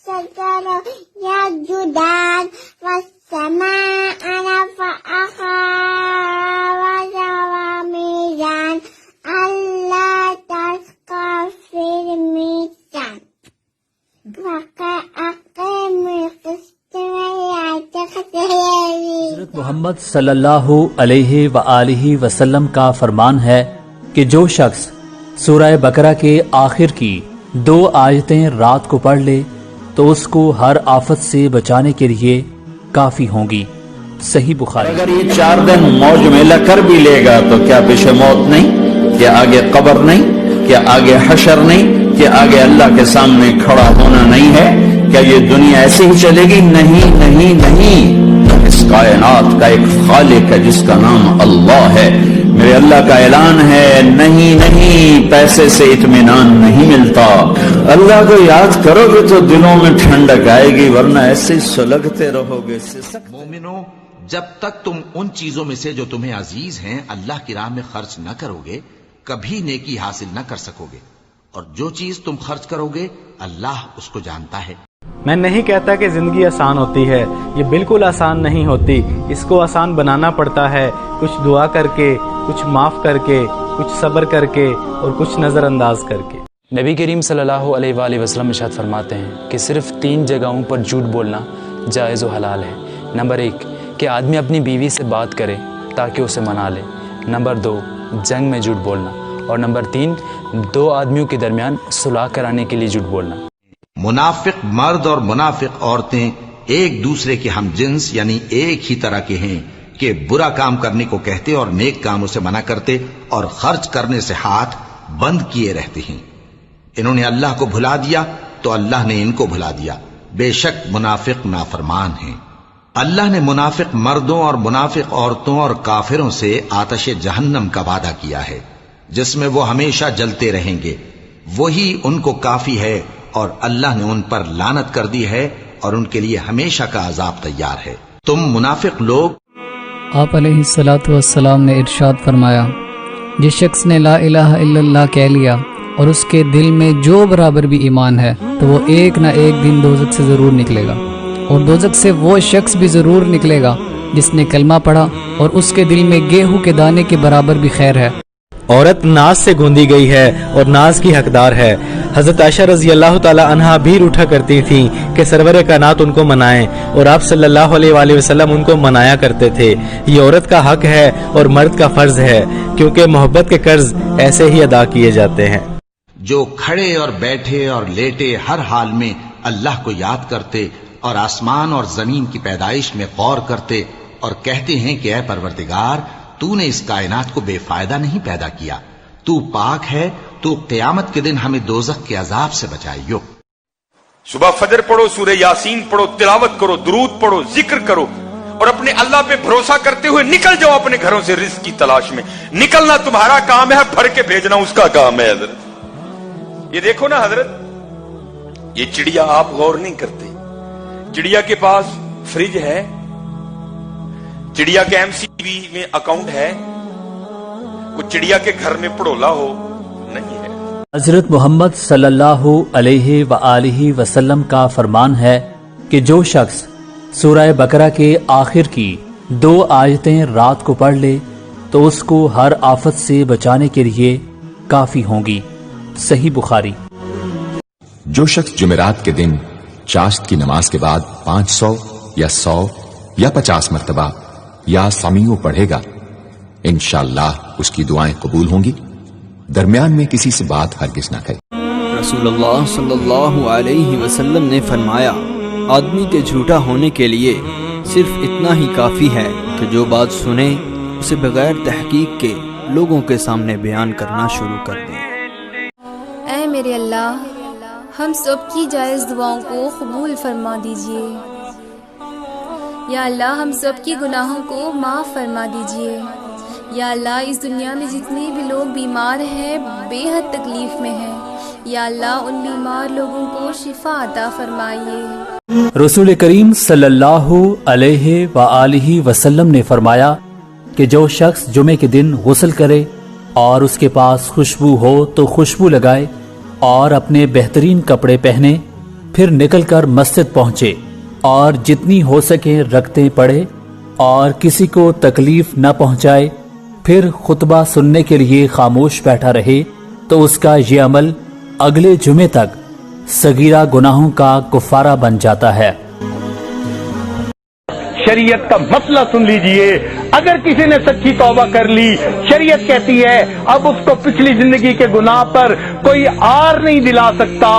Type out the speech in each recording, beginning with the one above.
والشجر يسجدان والسماء رفعها ووضع الميزان ألا تطغوا في الميزان وأقيموا القسط ولا تخسروا. حضرت محمد صلی اللہ علیہ وآلہ وسلم کا فرمان ہے کہ جو شخص سورہ بقرہ کے آخر کی 2 آیتیں رات کو پڑھ لے تو اس کو ہر آفت سے بچانے کے لیے کافی ہوں گی. صحیح بخاری. اگر یہ 4 دن موج میلہ کر بھی لے گا تو کیا پیچھے موت نہیں؟ کیا آگے قبر نہیں؟ کیا آگے حشر نہیں؟ کیا آگے اللہ کے سامنے کھڑا ہونا نہیں ہے؟ کیا یہ دنیا ایسے ہی چلے گی؟ نہیں نہیں نہیں. اس کائنات کا ایک خالق ہے جس کا نام اللہ ہے. میرے اللہ کا اعلان ہے نہیں نہیں، پیسے سے اطمینان نہیں ملتا. اللہ کو یاد کرو گے تو دلوں میں ٹھنڈک آئے گی، ورنہ ایسے سلگتے رہو گے. مومنو، جب تک تم ان چیزوں میں سے جو تمہیں عزیز ہیں اللہ کی راہ میں خرچ نہ کرو گے کبھی نیکی حاصل نہ کر سکو گے، اور جو چیز تم خرچ کرو گے اللہ اس کو جانتا ہے. میں نہیں کہتا کہ زندگی آسان ہوتی ہے، یہ بالکل آسان نہیں ہوتی. اس کو آسان بنانا پڑتا ہے، کچھ دعا کر کے، کچھ معاف کر کے، کچھ صبر کر کے اور کچھ نظر انداز کر کے. نبی کریم صلی اللہ علیہ وآلہ وسلم ارشاد فرماتے ہیں کہ صرف 3 جگہوں پر جھوٹ بولنا جائز و حلال ہے. نمبر 1 کہ آدمی اپنی بیوی سے بات کرے تاکہ اسے منا لے. نمبر 2 جنگ میں جھوٹ بولنا. اور نمبر 3 2 آدمیوں کے درمیان صلح کرانے کے لیے جھوٹ بولنا. منافق مرد اور منافق عورتیں ایک دوسرے کے ہم جنس یعنی ایک ہی طرح کے ہیں کہ برا کام کرنے کو کہتے اور نیک کاموں سے منع کرتے اور خرچ کرنے سے ہاتھ بند کیے رہتے ہیں. انہوں نے اللہ کو بھلا دیا تو اللہ نے ان کو بھلا دیا. بے شک منافق نافرمان ہیں. اللہ نے منافق مردوں اور منافق عورتوں اور کافروں سے آتش جہنم کا وعدہ کیا ہے جس میں وہ ہمیشہ جلتے رہیں گے. وہی ان کو کافی ہے اور اللہ نے ان پر لعنت کر دی ہے اور ان کے لیے ہمیشہ کا عذاب تیار ہے. تم منافق لوگ. آپ علیہ الصلاۃ والسلام نے ارشاد فرمایا، جس شخص نے لا الہ الا اللہ کہہ لیا اور اس کے دل میں جو برابر بھی ایمان ہے تو وہ ایک نہ ایک دن دوزخ سے ضرور نکلے گا، اور دوزخ سے وہ شخص بھی ضرور نکلے گا جس نے کلمہ پڑھا اور اس کے دل میں گیہوں کے دانے کے برابر بھی خیر ہے. عورت ناز سے گوندی گئی ہے اور ناز کی حقدار ہے. حضرت عائشہ رضی اللہ تعالی عنہا بھی روٹھا کرتی تھیں کہ سرور کائنات ان کو منائیں، اور آپ صلی اللہ علیہ وآلہ وسلم ان کو منایا کرتے تھے. یہ عورت کا حق ہے اور مرد کا فرض ہے، کیونکہ محبت کے قرض ایسے ہی ادا کیے جاتے ہیں. جو کھڑے اور بیٹھے اور لیٹے ہر حال میں اللہ کو یاد کرتے اور آسمان اور زمین کی پیدائش میں غور کرتے اور کہتے ہیں کہ اے پروردگار، تو نے اس کائنات کو بے فائدہ نہیں پیدا کیا، تو پاک ہے، تو قیامت کے دن ہمیں دوزخ کے عذاب سے بچائیو. صبح فجر پڑھو، سورہ یاسین پڑھو، تلاوت کرو، درود پڑھو، ذکر کرو، اور اپنے اللہ پہ بھروسہ کرتے ہوئے نکل جاؤ اپنے گھروں سے رزق کی تلاش میں. نکلنا تمہارا کام ہے، بھر کے بھیجنا اس کا کام ہے. حضرت یہ دیکھو نا حضرت، یہ چڑیا آپ غور نہیں کرتے. چڑیا کے پاس فریج ہے، چڑیا کے MCV میں اکاؤنٹ ہے، وہ چڑیا کے گھر میں پڑولا ہو نہیں ہے. حضرت محمد صلی اللہ علیہ وآلہ وسلم کا فرمان ہے کہ جو شخص سورہ بقرہ کے آخر کی 2 آیتیں رات کو پڑھ لے تو اس کو ہر آفت سے بچانے کے لیے کافی ہوں گی. صحیح بخاری. جو شخص جمعرات کے دن چاشت کی نماز کے بعد 500 یا 100 یا 50 مرتبہ یا سمیع پڑھے گا، انشاءاللہ اس کی دعائیں قبول ہوں گی. درمیان میں کسی سے بات ہرگز نہ کرے. رسول اللہ صلی اللہ علیہ وسلم نے فرمایا، آدمی کے جھوٹا ہونے کے لیے صرف اتنا ہی کافی ہے کہ جو بات سنے اسے بغیر تحقیق کے لوگوں کے سامنے بیان کرنا شروع کر دیں. اے میرے اللہ، ہم سب کی جائز دعاؤں کو قبول فرما دیجیے. یا اللہ، ہم سب کی گناہوں کو معاف فرما دیجیے. یا اللہ، اس دنیا میں جتنے بھی لوگ بیمار ہیں، بے حد تکلیف میں ہیں، یا اللہ ان بیمار لوگوں کو شفا عطا فرمائیے. رسول کریم صلی اللہ علیہ وآلہ وسلم نے فرمایا کہ جو شخص جمعے کے دن غسل کرے اور اس کے پاس خوشبو ہو تو خوشبو لگائے اور اپنے بہترین کپڑے پہنے پھر نکل کر مسجد پہنچے اور جتنی ہو سکے رکعتیں پڑھے اور کسی کو تکلیف نہ پہنچائے، پھر خطبہ سننے کے لیے خاموش بیٹھا رہے تو اس کا یہ عمل اگلے جمعے تک صغیرہ گناہوں کا کفارہ بن جاتا ہے۔ شریعت کا مسئلہ سن لیجئے، اگر کسی نے سچی توبہ کر لی، شریعت کہتی ہے اب اس کو پچھلی زندگی کے گناہ پر کوئی آر نہیں دلا سکتا،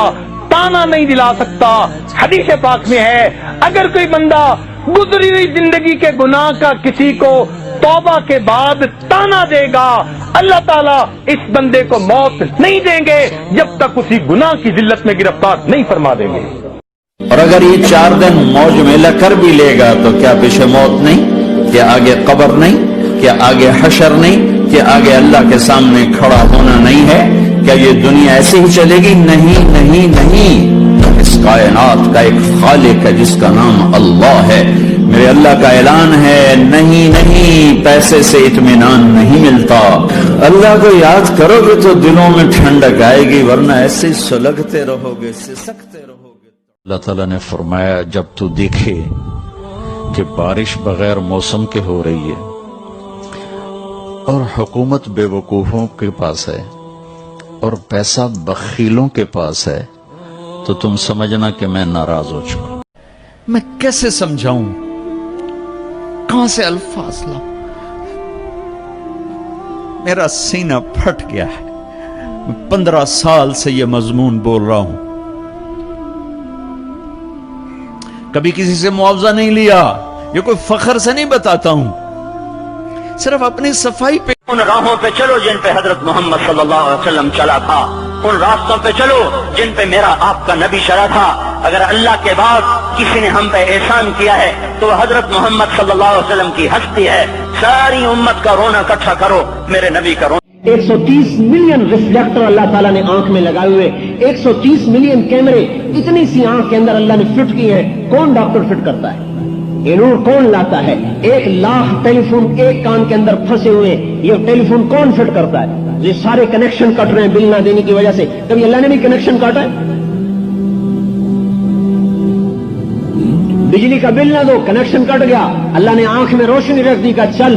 تانا نہیں دلا سکتا۔ حدیث پاک میں ہے اگر کوئی بندہ گزری ہوئی زندگی کے گناہ کا کسی کو توبہ کے بعد تانا دے گا، اللہ تعالیٰ اس بندے کو موت نہیں دیں گے جب تک اسی گناہ کی ذلت میں گرفتار نہیں فرما دیں گے۔ اور اگر یہ 4 دن موج میلہ کر بھی لے گا تو کیا پیچھے موت نہیں، کیا آگے قبر نہیں، کیا آگے حشر نہیں، کیا آگے اللہ کے سامنے کھڑا ہونا نہیں ہے؟ کیا یہ دنیا ایسے ہی چلے گی؟ نہیں نہیں نہیں، اس کائنات کا ایک خالق ہے جس کا نام اللہ ہے۔ میرے اللہ کا اعلان ہے نہیں نہیں، پیسے سے اطمینان نہیں ملتا۔ اللہ کو یاد کرو گے تو دلوں میں ٹھنڈک آئے گی، ورنہ ایسے ہی سلگتے رہو گے، سسکتے رہو گے۔ اللہ تعالیٰ نے فرمایا جب تو دیکھے کہ بارش بغیر موسم کے ہو رہی ہے اور حکومت بے وقوفوں کے پاس ہے اور پیسہ بخیلوں کے پاس ہے تو تم سمجھنا کہ میں ناراض ہو چکا۔ میں کیسے سمجھاؤں، کہاں سے الفاظ لاؤں؟ میرا سینہ پھٹ گیا ہے۔ میں 15 سال سے یہ مضمون بول رہا ہوں، کبھی کسی سے معاوضہ نہیں لیا، یہ کوئی فخر سے نہیں بتاتا ہوں، صرف اپنی صفائی پہ۔ ان راہوں پہ چلو جن پہ حضرت محمد صلی اللہ علیہ وسلم چلا تھا، ان راستوں پہ چلو جن پہ میرا آپ کا نبی چلا تھا۔ اگر اللہ کے بعد کسی نے ہم پہ احسان کیا ہے تو وہ حضرت محمد صلی اللہ علیہ وسلم کی ہستی ہے۔ ساری امت کا رونا اکٹھا کرو، میرے نبی کا رونا۔ 130 ملین ریفلیکٹر اللہ تعالیٰ نے آنکھ میں لگائے ہوئے، 130 ملین کیمرے اتنی سی آنکھ کے اندر اللہ نے فٹ کی ہے۔ کون ڈاکٹر فٹ کرتا ہے؟ یہ نور کون لاتا ہے؟ 1 لاکھ ٹیلی فون ایک کان کے اندر پھنسے ہوئے، یہ ٹیلی فون کون فٹ کرتا ہے؟ یہ سارے کنیکشن کٹ رہے ہیں بل نہ دینے کی وجہ سے، کبھی اللہ نے بھی کنیکشن کاٹا ہے؟ بجلی کا بل نہ دو، کنیکشن کٹ گیا، اللہ نے آنکھ میں روشنی رکھ دی، کا چل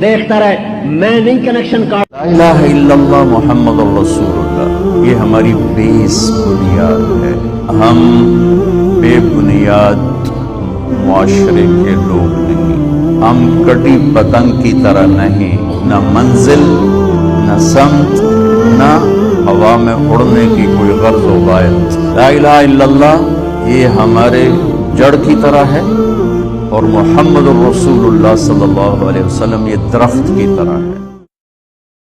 دیکھتا رہے، میں نہیں کنیکشن کاٹ۔ لا الہ الا اللہ محمد رسول اللہ، یہ ہماری بیس بنیاد ہے۔ ہم بے بنیاد معاشرے کے لوگ نہیں، ہم کٹی پتنگ کی طرح نہیں، نہ منزل نہ سمت نہ ہوا میں اڑنے کی کوئی غرض و غایت۔ لا الہ الا اللہ یہ ہمارے جڑ کی طرح ہے اور محمد الرسول اللہ صلی اللہ علیہ وسلم یہ درخت کی طرح ہے۔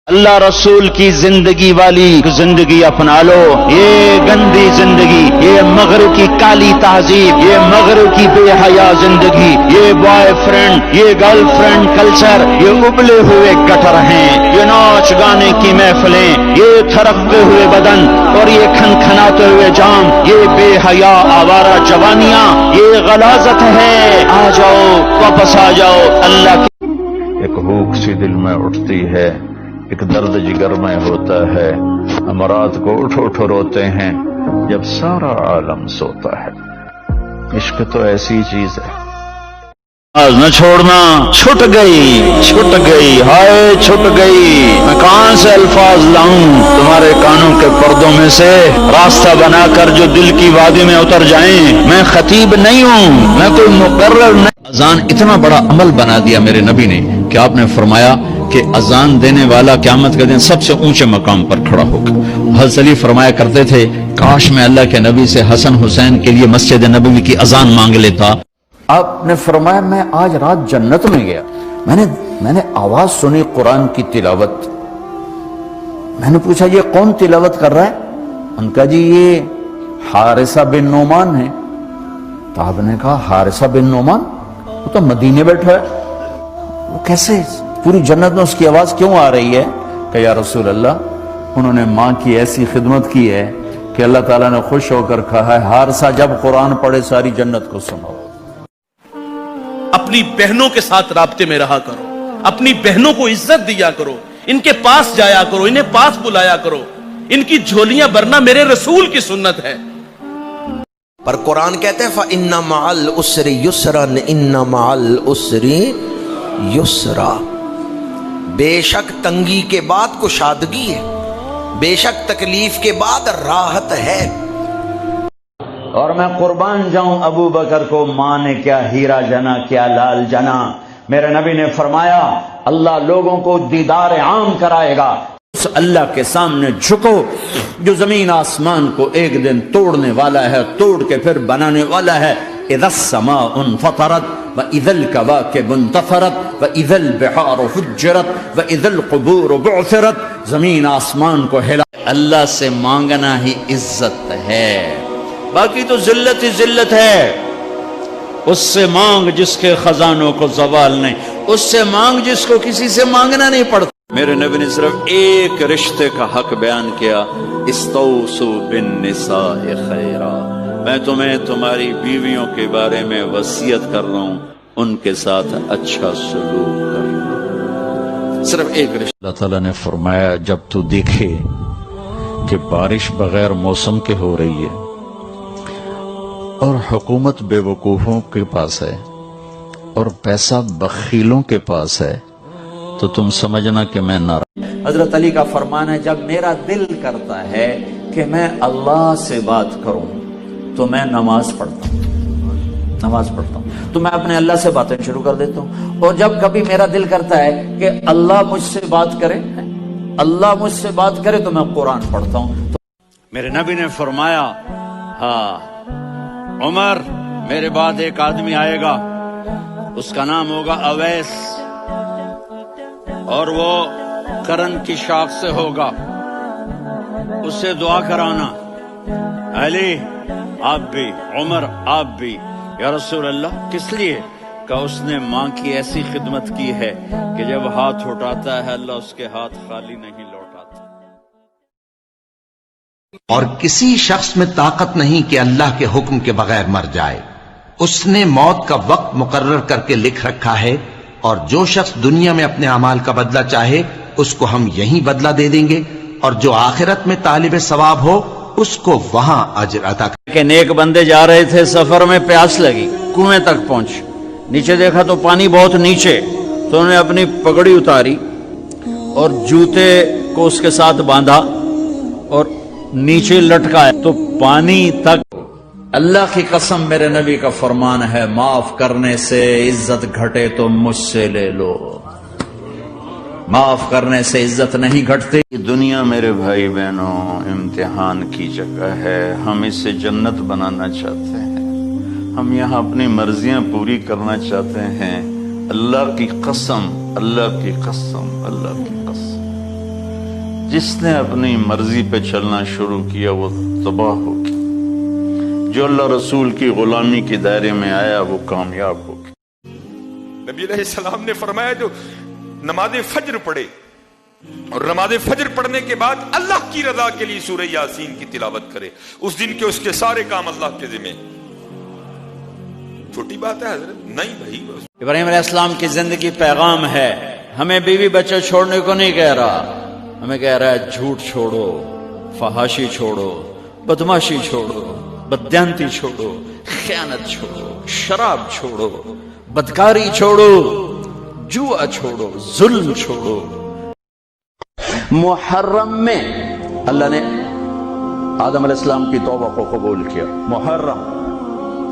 اللہ رسول کی زندگی والی زندگی اپنا لو، یہ گندی زندگی، یہ مغرب کی کالی تہذیب، یہ مغرب کی بے حیا زندگی، یہ بوائے فرینڈ، یہ گرل فرینڈ کلچر، یہ ابلے ہوئے گٹر ہیں، یہ ناچ گانے کی محفلیں، یہ تھرکتے ہوئے بدن اور یہ کھنکھناتے ہوئے جام، یہ بے حیا آوارہ جوانیاں، یہ غلاظت ہے۔ آ جاؤ، واپس آ جاؤ اللہ کی۔ ایک بھوک سی دل میں اٹھتی ہے، ایک درد جگر میں ہوتا ہے، ہم رات کو اٹھ اٹھ روتے ہیں جب سارا عالم سوتا ہے۔ عشق تو ایسی چیز ہے، آج نہ چھوڑنا، چھٹ گئی، ہائے چھٹ گئی۔ میں کہاں سے الفاظ لاؤں تمہارے کانوں کے پردوں میں سے راستہ بنا کر جو دل کی وادی میں اتر جائیں۔ میں خطیب نہیں ہوں، میں کوئی مقرر نہیں۔ اذان اتنا بڑا عمل بنا دیا میرے نبی نے کہ آپ نے فرمایا کہ اذان دینے والا قیامت کے دن سب سے اونچے مقام پر کھڑا ہوگا۔ حضرت علی فرمایا کرتے تھے کاش میں اللہ کے نبی سے حسن حسین کے لیے مسجد نبوی کی اذان مانگ لیتا۔ آپ نے فرمایا میں آج رات جنت میں گیا، میں نے آواز سنی قرآن کی تلاوت۔ میں نے پوچھا یہ کون تلاوت کر رہا ہے؟ ان کا جی یہ حارثہ بن نعمان ہے۔ تو آپ نے کہا حارثہ بن نعمان، وہ تو مدینے بیٹھا ہے، وہ کیسے پوری جنت میں اس کی آواز کیوں آ رہی ہے؟ کہ یا رسول اللہ انہوں نے ماں کی ایسی خدمت کی ہے کہ اللہ تعالیٰ نے خوش ہو کر کہا ہے حارثہ جب قرآن پڑھے ساری جنت کو سناؤ۔ اپنی بہنوں کے ساتھ رابطے میں رہا کرو، اپنی بہنوں کو عزت دیا کرو، ان کے پاس جایا کرو، انہیں پاس بلایا کرو، ان کی جھولیاں بھرنا میرے رسول کی سنت ہے۔ پر قرآن کہتے ہیں فَإِنَّ مَعَ الْعُسْرِ يُسْرًا إِنَّ مَعَ الْعُسْرِ يُسْرًا، بے شک تنگی کے بعد کشادگی ہے، بے شک تکلیف کے بعد راحت ہے۔ اور میں قربان جاؤں ابو بکر کو، ماں نے کیا ہیرا جنا کیا لال جنا۔ میرے نبی نے فرمایا اللہ لوگوں کو دیدار عام کرائے گا، اس اللہ کے سامنے جھکو جو زمین آسمان کو ایک دن توڑنے والا ہے، توڑ کے پھر بنانے والا ہے۔ اذا السماء انفطرت واذا الكواكب انتثرت واذا البحار فجرت واذا القبور بعثرت، زمین آسمان کو ہلا۔ اللہ سے مانگنا ہی عزت ہے، باقی تو ذلت ہی ذلت ہے۔ اس سے مانگ جس کے خزانوں کو زوال نہیں، اس سے مانگ جس کو کسی سے مانگنا نہیں پڑتا۔ میرے نبی نے صرف ایک رشتے کا حق بیان کیا، استوصوا بالنساء خیرا، میں تمہیں تمہاری بیویوں کے بارے میں وصیت کر رہا ہوں ان کے ساتھ اچھا سلوک کرنا، صرف ایک رشتہ۔ اللہ تعالیٰ نے فرمایا جب تو دیکھے کہ بارش بغیر موسم کے ہو رہی ہے اور حکومت بے وقوفوں کے پاس ہے اور پیسہ بخیلوں کے پاس ہے تو تم سمجھنا کہ میں ناراض۔ حضرت علی کا فرمان ہے جب میرا دل کرتا ہے کہ میں اللہ سے بات کروں تو میں نماز پڑھتا ہوں، تو میں اپنے اللہ سے باتیں شروع کر دیتا ہوں، اور جب کبھی میرا دل کرتا ہے کہ اللہ مجھ سے بات کرے تو میں قرآن پڑھتا ہوں۔ میرے نبی نے فرمایا ہاں عمر میرے بعد ایک آدمی آئے گا، اس کا نام ہوگا اویس، اور وہ کرن کی شاخ سے ہوگا، اس سے دعا کرانا۔ علی آپ بھی، عمر آپ بھی۔ یا رسول اللہ کس لیے؟ کہ اس نے ماں کی ایسی خدمت کی ہے کہ جب ہاتھ اٹھاتا ہے اللہ اس کے ہاتھ خالی نہیں لوٹاتا۔ اور کسی شخص میں طاقت نہیں کہ اللہ کے حکم کے بغیر مر جائے، اس نے موت کا وقت مقرر کر کے لکھ رکھا ہے، اور جو شخص دنیا میں اپنے اعمال کا بدلہ چاہے اس کو ہم یہیں بدلہ دے دیں گے، اور جو آخرت میں طالب ثواب ہو اس کو وہاں اجر عطا کریں گے۔ نیک بندے جا رہے تھے، سفر میں پیاس لگی، کنویں تک پہنچ، نیچے دیکھا تو پانی بہت نیچے، تو انہوں نے اپنی پگڑی اتاری اور جوتے کو اس کے ساتھ باندھا اور نیچے لٹکایا تو پانی تک۔ اللہ کی قسم میرے نبی کا فرمان ہے معاف کرنے سے عزت گھٹے تو مجھ سے لے لو، معاف کرنے سے عزت نہیں گھٹتی۔ دنیا میرے بھائی بہنوں امتحان کی جگہ ہے، ہم اسے جنت بنانا چاہتے ہیں، ہم یہاں اپنی مرضیاں پوری کرنا چاہتے ہیں۔ اللہ کی قسم، اللہ کی قسم، اللہ کی قسم، جس نے اپنی مرضی پہ چلنا شروع کیا وہ تباہ ہو گیا، جو اللہ رسول کی غلامی کے دائرے میں آیا وہ کامیاب ہو گیا۔ نبی علیہ السلام نے فرمایا جو نماز فجر پڑھے اور نماز فجر پڑھنے کے بعد اللہ کی رضا کے لیے سورہ یاسین کی تلاوت کرے، اس دن کے اس کے سارے کام اللہ کے ذمہ۔ چھوٹی بات ہے حضرت؟ نہیں بھائی، ابراہیم علیہ السلام کی زندگی پیغام ہے، ہمیں بیوی بچے چھوڑنے کو نہیں کہہ رہا، ہمیں کہہ رہا ہے جھوٹ چھوڑو، فحاشی چھوڑو، بدماشی چھوڑو، بددیانتی چھوڑو، خیانت چھوڑو، شراب چھوڑو، بدکاری چھوڑو، جوا چھوڑو، ظلم چھوڑو۔ محرم میں اللہ نے آدم علیہ السلام کی توبہ کو قبول کیا، محرم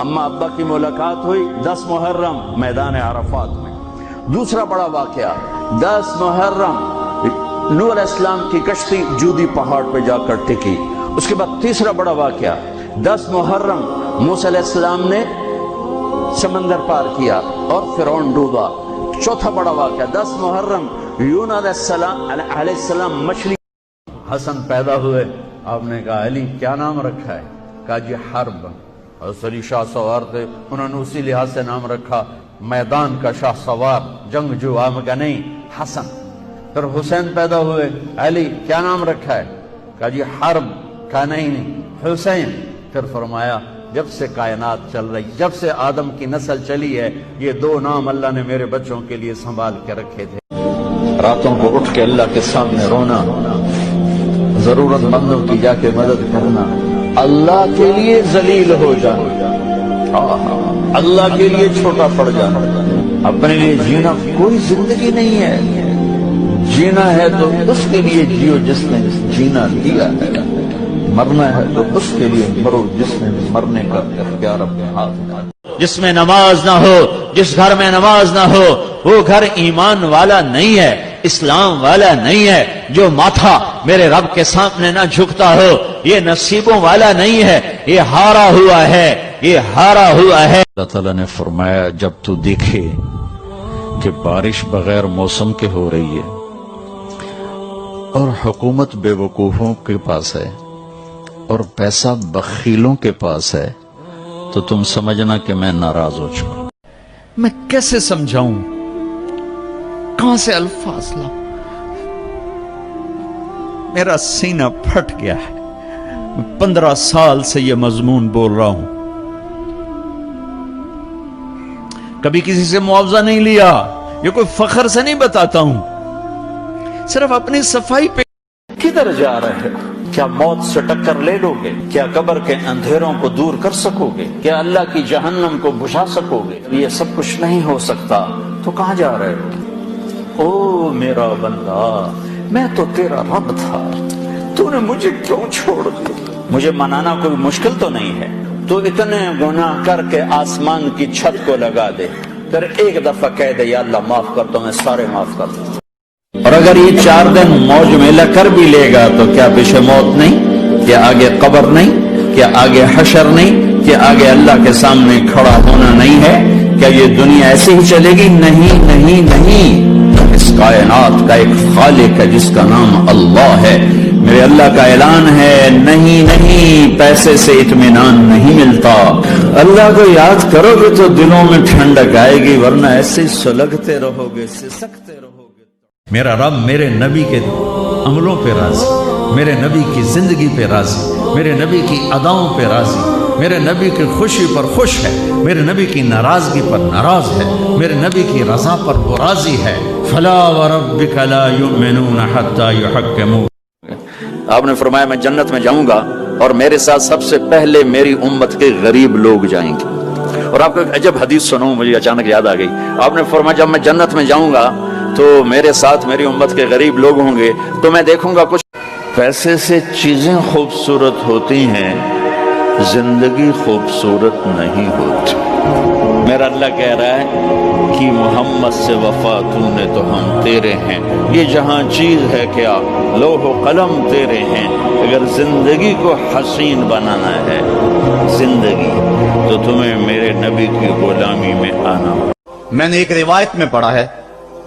اما ابا کی ملاقات ہوئی 10 محرم میدان عرفات میں۔ دوسرا بڑا واقعہ 10 محرم نوح علیہ السلام کی کشتی جودی پہاڑ پہ جا کر ٹکی۔ اس کے بعد تیسرا بڑا واقعہ 10 محرم موسیٰ علیہ السلام نے سمندر پار کیا اور فرعون ڈوبا۔ چوتھا بڑا واقعہ 10 محرم یونس علیہ السلام مچھلی۔ حسن پیدا ہوئے، آپ نے کہا علی کیا نام رکھا ہے؟ کہا جی حرب۔ حضرت علی شاہ سوار تھے، انہوں نے اسی لحاظ سے نام رکھا، میدان کا شاہ سوار، جنگ جو عام کا نہیں، حسن۔ پھر حسین پیدا ہوئے، علی کیا نام رکھا ہے؟ کہا جی حرب۔ کہا نہیں حسین۔ پھر فرمایا جب سے کائنات چل رہی، جب سے آدم کی نسل چلی ہے، یہ 2 نام اللہ نے میرے بچوں کے لیے سنبھال کے رکھے تھے۔ راتوں کو اٹھ کے اللہ کے سامنے رونا، ضرورت مندوں کی جا کے مدد کرنا، اللہ کے لیے ذلیل ہو جانا، اللہ کے لیے چھوٹا پڑ جانا، اپنے لیے جینا کوئی زندگی نہیں ہے۔ جینا ہے تو اس کے لیے جیو جس نے جینا دیا ہے، مرنا ہے تو اس کے لیے مرو جس نے مرنے کا اختیار اپنے ہاتھ میں۔ جس میں نماز نہ ہو، جس گھر میں نماز نہ ہو، وہ گھر ایمان والا نہیں ہے، اسلام والا نہیں ہے۔ جو ماتھا میرے رب کے سامنے نہ جھکتا ہو، یہ نصیبوں والا نہیں ہے، یہ ہارا ہوا ہے، یہ ہارا ہوا ہے۔ اللہ تعالیٰ نے فرمایا جب تو دیکھے کہ بارش بغیر موسم کے ہو رہی ہے اور حکومت بے وقوفوں کے پاس ہے اور پیسہ بخیلوں کے پاس ہے، تو تم سمجھنا کہ میں ناراض ہو چکا۔ میں کیسے سمجھاؤں، کہاں سے الفاظ لاؤں؟ میرا سینہ پھٹ گیا ہے۔ میں 15 سال سے یہ مضمون بول رہا ہوں، کبھی کسی سے معاوضہ نہیں لیا، یہ کوئی فخر سے نہیں بتاتا ہوں، صرف اپنی صفائی پہ۔ کدھر جا رہے ہو؟ کیا موت سے ٹکر لے لو گے؟ کیا قبر کے اندھیروں کو دور کر سکو گے؟ کیا اللہ کی جہنم کو بجھا سکو گے؟ یہ سب کچھ نہیں ہو سکتا تو کہاں جا رہے ہو؟ او میرا بندہ، میں تو تیرا رب تھا، تو نے مجھے کیوں چھوڑ دیا؟ مجھے منانا کوئی مشکل تو نہیں ہے، تو اتنے گناہ کر کے آسمان کی چھت کو لگا دے، پھر ایک دفعہ کہہ دے یا اللہ معاف کر دو، میں سارے معاف کر دوں۔ اور اگر یہ 4 دن موج میلہ کر بھی لے گا تو کیا پیچھے موت نہیں؟ کیا آگے قبر نہیں؟ کیا آگے حشر نہیں؟ کیا آگے اللہ کے سامنے کھڑا ہونا نہیں ہے؟ کیا یہ دنیا ایسے ہی چلے گی؟ نہیں نہیں نہیں، اس کائنات کا ایک خالق ہے جس کا نام اللہ ہے۔ میرے اللہ کا اعلان ہے، نہیں نہیں، پیسے سے اطمینان نہیں ملتا۔ اللہ کو یاد کرو گے تو دلوں میں ٹھنڈک آئے گی، ورنہ ایسے ہی سلگتے رہو گے، سسکتے رہو گے۔ میرا رب میرے نبی کے عملوں پہ راضی، میرے نبی کی زندگی پہ راضی، میرے نبی کی اداؤں پہ راضی، میرے نبی کی خوشی پر خوش ہے، میرے نبی کی ناراضگی پر ناراض ہے، میرے نبی کی رضا پر وہ راضی ہے۔ فلا وربک لا یؤمنون حتی یحکمون۔ آپ نے فرمایا میں جنت میں جاؤں گا اور میرے ساتھ سب سے پہلے میری امت کے غریب لوگ جائیں گے۔ اور آپ کو ایک عجب حدیث سنوں، مجھے اچانک یاد آ گئی۔ آپ نے فرمایا جب میں جنت میں جاؤں گا تو میرے ساتھ میری امت کے غریب لوگ ہوں گے، تو میں دیکھوں گا کچھ پیسے سے چیزیں خوبصورت ہوتی ہیں، زندگی خوبصورت نہیں ہوتی۔ میرا اللہ کہہ رہا ہے کہ محمد سے وفا تو نے تو ہم تیرے ہیں، یہ جہاں چیز ہے کیا لوح و قلم تیرے ہیں۔ اگر زندگی کو حسین بنانا ہے زندگی، تو تمہیں میرے نبی کی غلامی میں آنا ہو۔ میں نے ایک روایت میں پڑھا ہے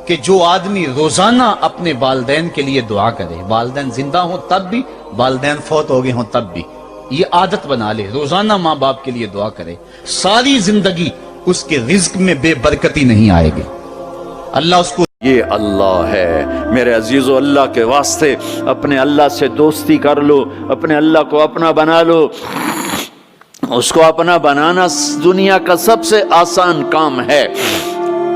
کہ جو آدمی روزانہ اپنے والدین کے لیے دعا کرے، والدین زندہ ہوں تب بھی، والدین فوت ہو گئے ہوں تب بھی، یہ عادت بنا لے، روزانہ ماں باپ کے لیے دعا کرے، ساری زندگی اس کے رزق میں بے برکتی نہیں آئے گی، اللہ اس کو۔ یہ اللہ ہے میرے عزیزو، اللہ کے واسطے اپنے اللہ سے دوستی کر لو، اپنے اللہ کو اپنا بنا لو۔ اس کو اپنا بنانا دنیا کا سب سے آسان کام ہے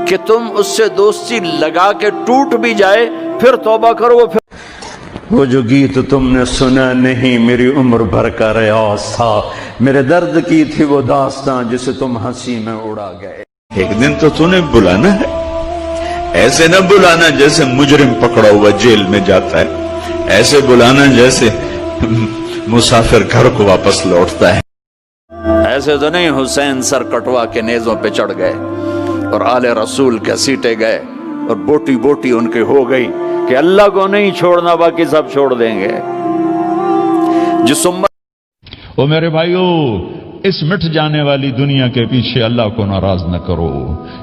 کہ تم اس سے دوستی لگا کے ٹوٹ بھی جائے پھر توبہ کرو۔ پھر وہ جو گیت تم نے سنا نہیں میری عمر بھر کا ریاض تھا، میرے درد کی تھی وہ داستان جسے تم ہنسی میں اڑا گئے۔ ایک دن تو تم نے بلانا ہے، ایسے نہ بلانا جیسے مجرم پکڑا ہوا جیل میں جاتا ہے، ایسے بلانا جیسے مسافر گھر کو واپس لوٹتا ہے۔ ایسے تو نہیں حسین سر کٹوا کے نیزوں پہ چڑھ گئے اور آل رسول کے سیٹے گئے اور بوٹی بوٹی ان کے ہو گئی کہ اللہ کو نہیں چھوڑنا باقی سب چھوڑ دیں گے۔ جس امت او میرے بھائیو، اس مٹ جانے والی دنیا کے پیچھے اللہ کو ناراض نہ کرو۔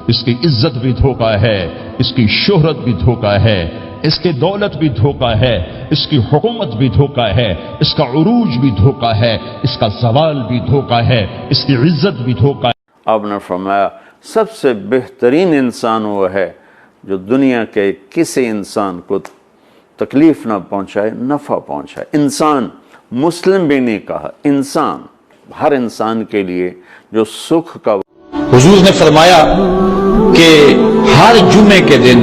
اس کی عزت بھی دھوکہ ہے، اس کی شہرت بھی دھوکہ ہے، اس کی دولت بھی دھوکہ ہے، اس کی حکومت بھی دھوکہ ہے، اس کا عروج بھی دھوکہ ہے، اس کا زوال بھی دھوکہ ہے، اس کی عزت بھی دھوکہ ہے۔ آپ نے فرمایا سب سے بہترین انسان وہ ہے جو دنیا کے کسی انسان کو تکلیف نہ پہنچائے، نفع پہنچائے۔ انسان، مسلم بھی نہیں کہا، انسان، ہر انسان کے لیے جو سکھ کا۔ حضور نے فرمایا کہ ہر جمعے کے دن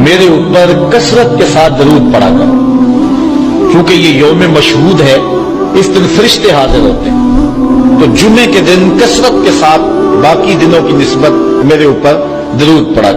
میرے اوپر کثرت کے ساتھ درود پڑھا کرو، کیونکہ یہ یوم مشہود ہے اس دن فرشتے حاضر ہوتے ہیں، تو جمعے کے دن کثرت کے ساتھ باقی دنوں کی نسبت میرے اوپر درود پڑا۔